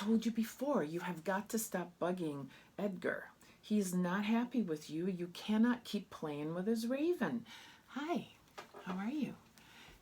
told you before, you have got to stop bugging Edgar. He's not happy with you. You cannot keep playing with his raven. Hi, how are you?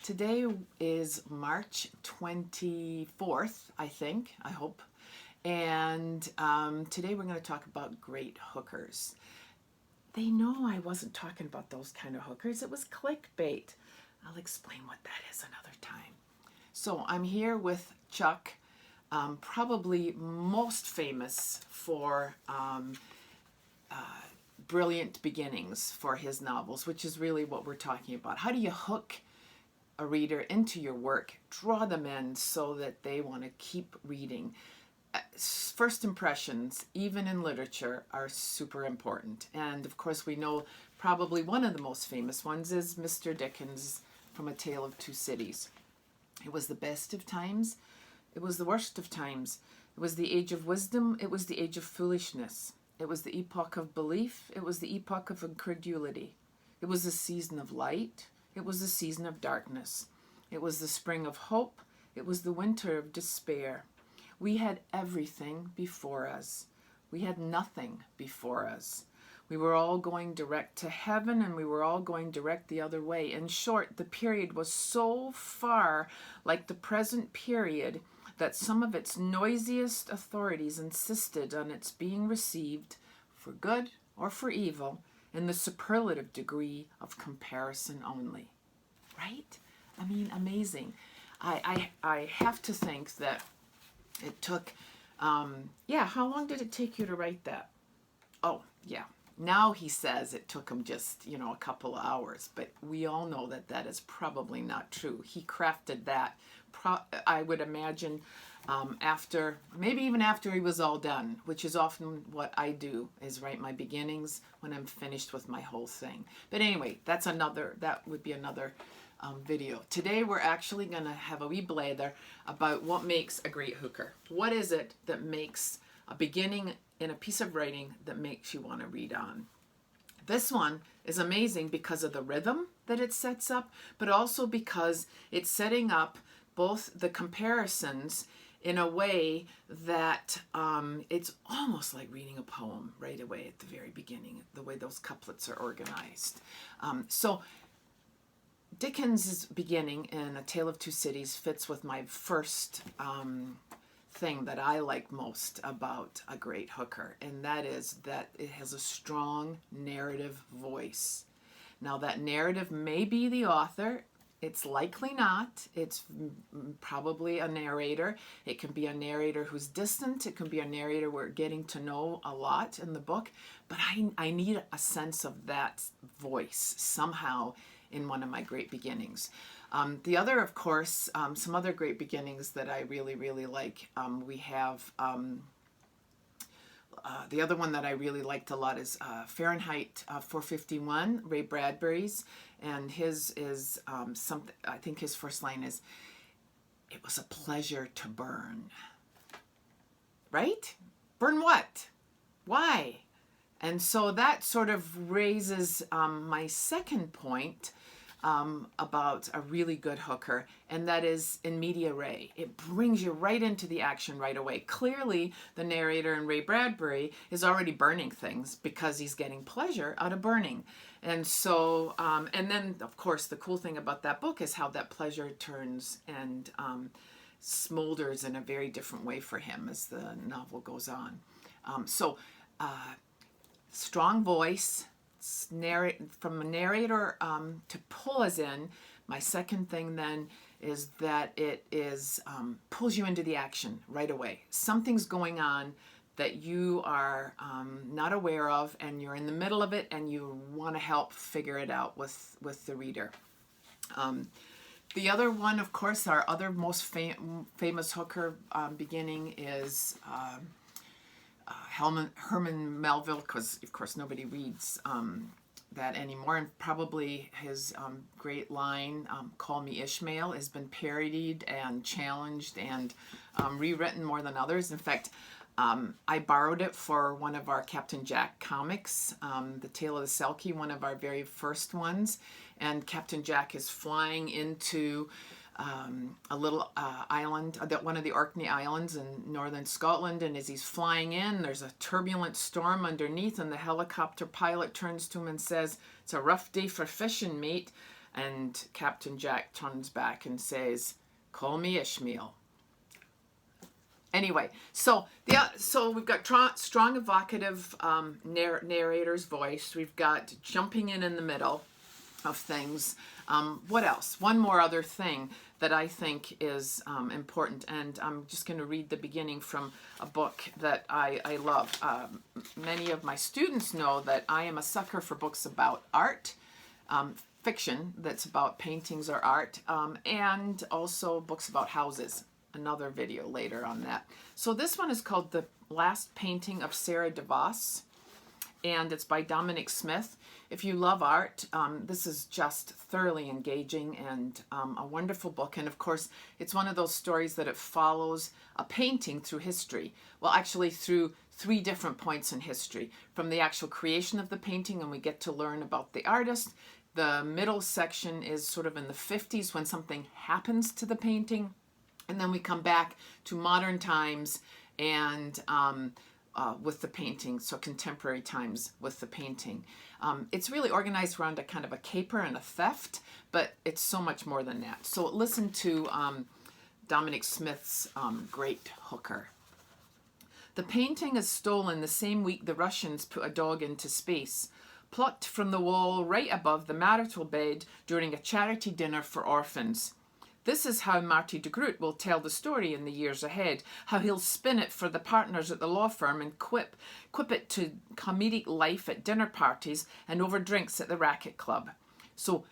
Today is March 24th, I think, I hope. And today we're going to talk about great hookers. They know I wasn't talking about those kind of hookers. It was clickbait. I'll explain what that is another time. So I'm here with Chuck, probably most famous for brilliant beginnings for his novels, which is really what we're talking about. How do you hook a reader into your work, draw them in so that they want to keep reading? First impressions, even in literature, are super important. And of course, we know probably one of the most famous ones is Mr. Dickens' From A Tale of Two Cities. It was the best of times. It was the worst of times. It was the age of wisdom. It was the age of foolishness. It was the epoch of belief. It was the epoch of incredulity. It was the season of light. It was the season of darkness. It was the spring of hope. It was the winter of despair. We had everything before us. We had nothing before us. We were all going direct to heaven, and we were all going direct the other way. In short, the period was so far like the present period that some of its noisiest authorities insisted on its being received, for good or for evil, in the superlative degree of comparison only. Right? I mean, amazing. I have to think that it took, how long did it take you to write that? Oh, yeah. Now he says it took him just, a couple of hours, but we all know that that is probably not true. He crafted that, I would imagine, maybe even after he was all done, which is often what I do, is write my beginnings when I'm finished with my whole thing. But anyway, that would be another video. Today we're actually going to have a wee blether about what makes a great hooker. What is it that makes a beginning in a piece of writing that makes you want to read on? This one is amazing because of the rhythm that it sets up, but also because it's setting up both the comparisons in a way that it's almost like reading a poem right away at the very beginning, the way those couplets are organized. So Dickens' beginning in A Tale of Two Cities fits with my first thing that I like most about a great hooker, and that is that it has a strong narrative voice. Now, that narrative may be the author. It's likely not. It's probably a narrator. It can be a narrator who's distant. It can be a narrator we're getting to know a lot in the book. But I need a sense of that voice somehow in one of my great beginnings. The other, of course, some other great beginnings that I really, really like. We have the other one that I really liked a lot is Fahrenheit 451, Ray Bradbury's, and his is something. I think his first line is, "It was a pleasure to burn." Right? Burn what? Why? And so that sort of raises my second point about a really good hooker, and that is in media res. It brings you right into the action right away. Clearly, the narrator in Ray Bradbury is already burning things because he's getting pleasure out of burning. And so, and then, of course, the cool thing about that book is how that pleasure turns and smolders in a very different way for him as the novel goes on. Strong voice, from a narrator to pull us in. My second thing then is that it is pulls you into the action right away. Something's going on that you are not aware of, and you're in the middle of it, and you want to help figure it out with the reader. The other one, of course, our other most famous hooker beginning is Herman Melville, because of course nobody reads that anymore, and probably his great line, "Call Me Ishmael," has been parodied and challenged and rewritten more than others. In fact, I borrowed it for one of our Captain Jack comics, The Tale of the Selkie, one of our very first ones, and Captain Jack is flying into a little island, one of the Orkney Islands in northern Scotland, and as he's flying in, there's a turbulent storm underneath, and the helicopter pilot turns to him and says, "It's a rough day for fishing, mate." And Captain Jack turns back and says, "Call me Ishmael." Anyway, so we've got strong evocative narrator's voice. We've got jumping in the middle of things. What else? One more other thing that I think is important, and I'm just going to read the beginning from a book that I love. Many of my students know that I am a sucker for books about art, fiction that's about paintings or art, and also books about houses. Another video later on that. So this one is called The Last Painting of Sarah DeVos, and it's by Dominic Smith. If you love art, this is just thoroughly engaging and a wonderful book. And of course, it's one of those stories that it follows a painting through history. Well, actually through 3 different points in history. From the actual creation of the painting, and we get to learn about the artist. The middle section is sort of in the 50s when something happens to the painting. And then we come back to modern times and with the painting, so contemporary times with the painting. It's really organized around a kind of a caper and a theft, but it's so much more than that. So listen to Dominic Smith's great hooker. The painting is stolen the same week the Russians put a dog into space, plucked from the wall right above the marital bed during a charity dinner for orphans. This is how Marty de Groot will tell the story in the years ahead, how he'll spin it for the partners at the law firm and quip it to comedic life at dinner parties and over drinks at the racket club. So,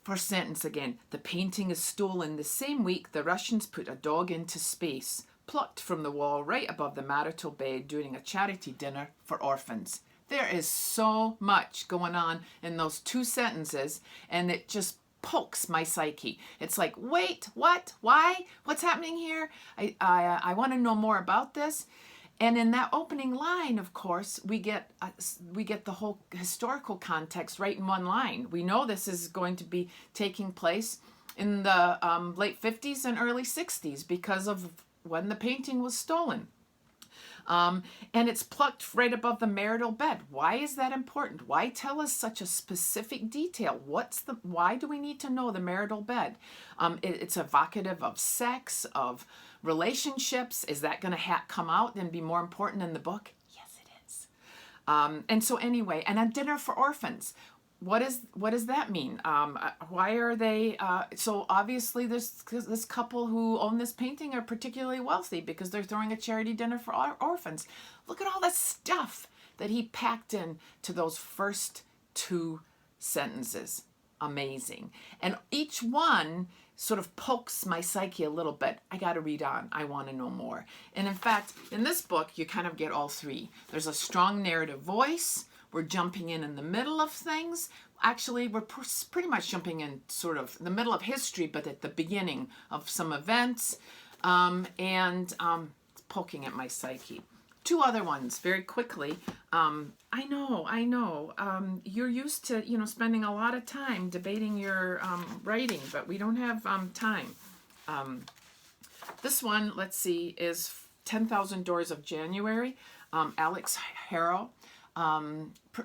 first sentence again. The painting is stolen the same week the Russians put a dog into space, plucked from the wall right above the marital bed during a charity dinner for orphans. There is so much going on in those 2 sentences, and it just pokes my psyche. It's like, wait, what? Why? What's happening here? I want to know more about this. And in that opening line, of course, we get the whole historical context right in one line. We know this is going to be taking place in the late 50s and early 60s because of when the painting was stolen. And it's plucked right above the marital bed. Why is that important? Why tell us such a specific detail? Why do we need to know the marital bed? It's evocative of sex, of relationships. Is that going to come out and be more important in the book? Yes, it is. And so anyway, and a dinner for orphans. What does that mean? Why are they, so obviously this couple who own this painting are particularly wealthy because they're throwing a charity dinner for orphans. Look at all the stuff that he packed in to those first 2 sentences. Amazing. And each one sort of pokes my psyche a little bit. I got to read on. I want to know more. And in fact, in this book, you kind of get all 3. There's a strong narrative voice. We're jumping in the middle of things. Actually, we're pretty much jumping in sort of the middle of history, but at the beginning of some events, and poking at my psyche. 2 other ones, very quickly. I know. You're used to, spending a lot of time debating your writing, but we don't have time. This one, let's see, is 10,000 Doors of January. Alex Harrow.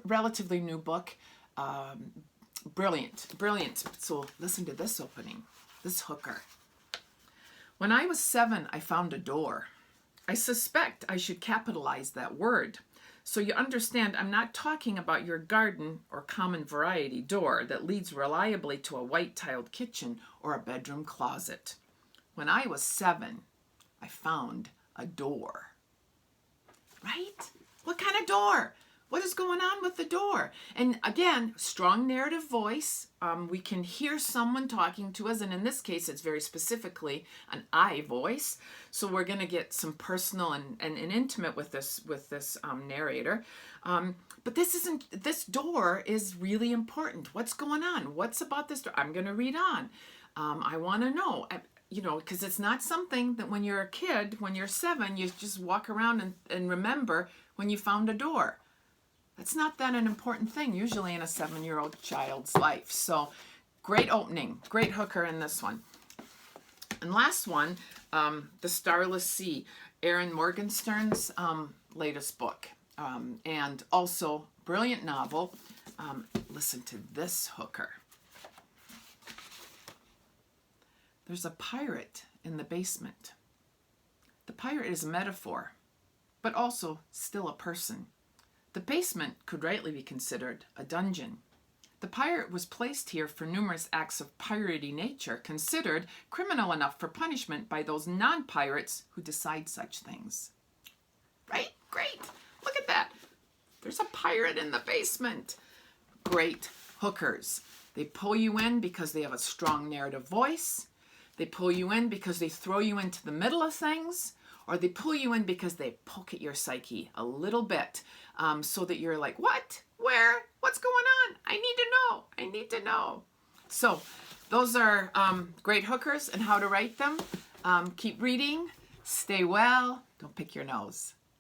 Relatively new book. Brilliant. So listen to this opening, this hooker. When I was 7, I found a door. I suspect I should capitalize that word. So you understand, I'm not talking about your garden or common variety door that leads reliably to a white-tiled kitchen or a bedroom closet. When I was 7, I found a door. Right? What kind of door? What is going on with the door? And again, strong narrative voice. We can hear someone talking to us, and in this case, it's very specifically an I voice. So we're going to get some personal and intimate with this narrator. But this door is really important. What's going on? What's about this door? I'm going to read on. I want to know. Because it's not something that when you're a kid, when you're 7, you just walk around and remember when you found a door. That's not that an important thing, usually in a 7-year-old child's life. So great opening, great hooker in this one. And last one, The Starless Sea, Erin Morgenstern's latest book. And also, brilliant novel. Listen to this hooker. There's a pirate in the basement. The pirate is a metaphor, but also still a person. The basement could rightly be considered a dungeon. The pirate was placed here for numerous acts of piratey nature, considered criminal enough for punishment by those non-pirates who decide such things. Right? Great. Look at that. There's a pirate in the basement. Great hookers. They pull you in because they have a strong narrative voice. They pull you in because they throw you into the middle of things, or they pull you in because they poke at your psyche a little bit, so that you're like, what? Where? What's going on? I need to know. I need to know. So those are great hookers and how to write them. Keep reading. Stay well. Don't pick your nose.